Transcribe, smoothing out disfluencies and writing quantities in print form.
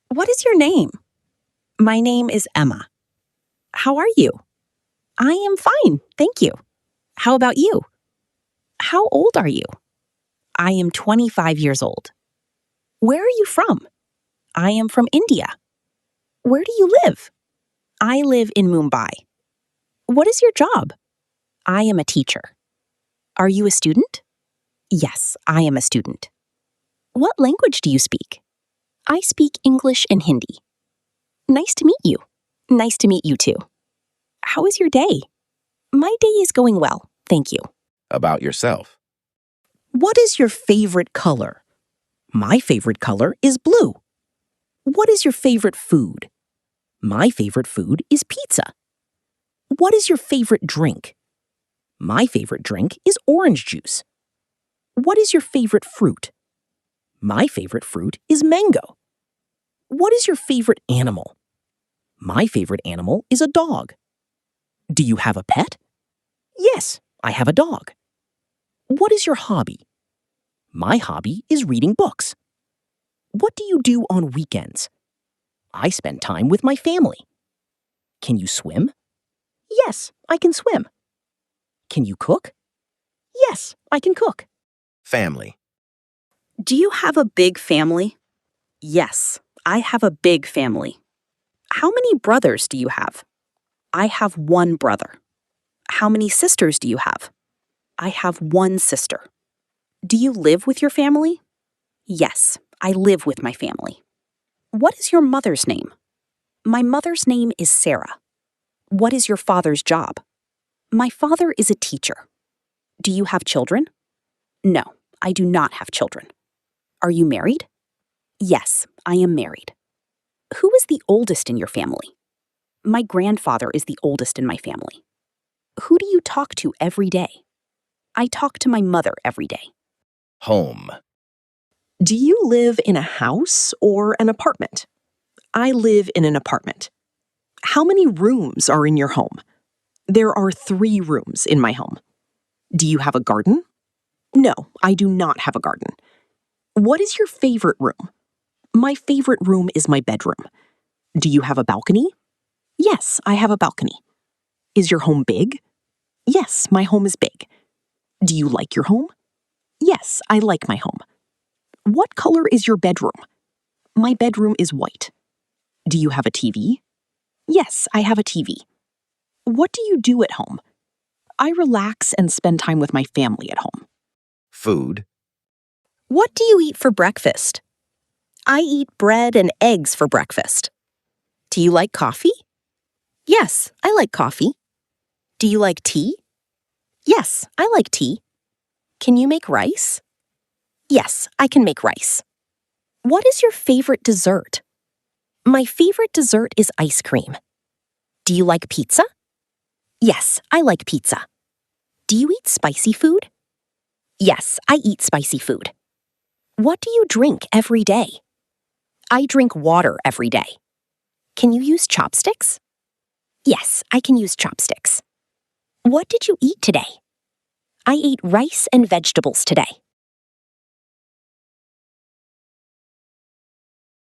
What is your name? My name is Emma. How are you? I am fine, thank you. How about you? How old are you? I am 25 years old. Where are you from? I am from India. Where do you live? I live in Mumbai. What is your job? I am a teacher. Are you a student? Yes, I am a student. What language do you speak? I speak English and Hindi. Nice to meet you. Nice to meet you too. How is your day? My day is going well, thank you. About yourself. What is your favorite color? My favorite color is blue. What is your favorite food? My favorite food is pizza. What is your favorite drink? My favorite drink is orange juice. What is your favorite fruit? My favorite fruit is mango. What is your favorite animal? My favorite animal is a dog. Do you have a pet? Yes, I have a dog. What is your hobby? My hobby is reading books. What do you do on weekends? I spend time with my family. Can you swim? Yes, I can swim. Can you cook? Yes, I can cook. Family. Do you have a big family? Yes, I have a big family. How many brothers do you have? I have one brother. How many sisters do you have? I have one sister. Do you live with your family? Yes, I live with my family. What is your mother's name? My mother's name is Sarah. What is your father's job? My father is a teacher. Do you have children? No, I do not have children. Are you married? Yes, I am married. Who is the oldest in your family? My grandfather is the oldest in my family. Who do you talk to every day? I talk to my mother every day. Home. Do you live in a house or an apartment? I live in an apartment. How many rooms are in your home? There are 3 rooms in my home. Do you have a garden? No, I do not have a garden. What is your favorite room? My favorite room is my bedroom. Do you have a balcony? Yes, I have a balcony. Is your home big? Yes, my home is big. Do you like your home? Yes, I like my home. What color is your bedroom? My bedroom is white. Do you have a TV? Yes, I have a TV. What do you do at home? I relax and spend time with my family at home. Food. What do you eat for breakfast? I eat bread and eggs for breakfast. Do you like coffee? Yes, I like coffee. Do you like tea? Yes, I like tea. Can you make rice? Yes, I can make rice. What is your favorite dessert? My favorite dessert is ice cream. Do you like pizza? Yes, I like pizza. Do you eat spicy food? Yes, I eat spicy food. What do you drink every day? I drink water every day. Can you use chopsticks? Yes, I can use chopsticks. What did you eat today? I ate rice and vegetables today.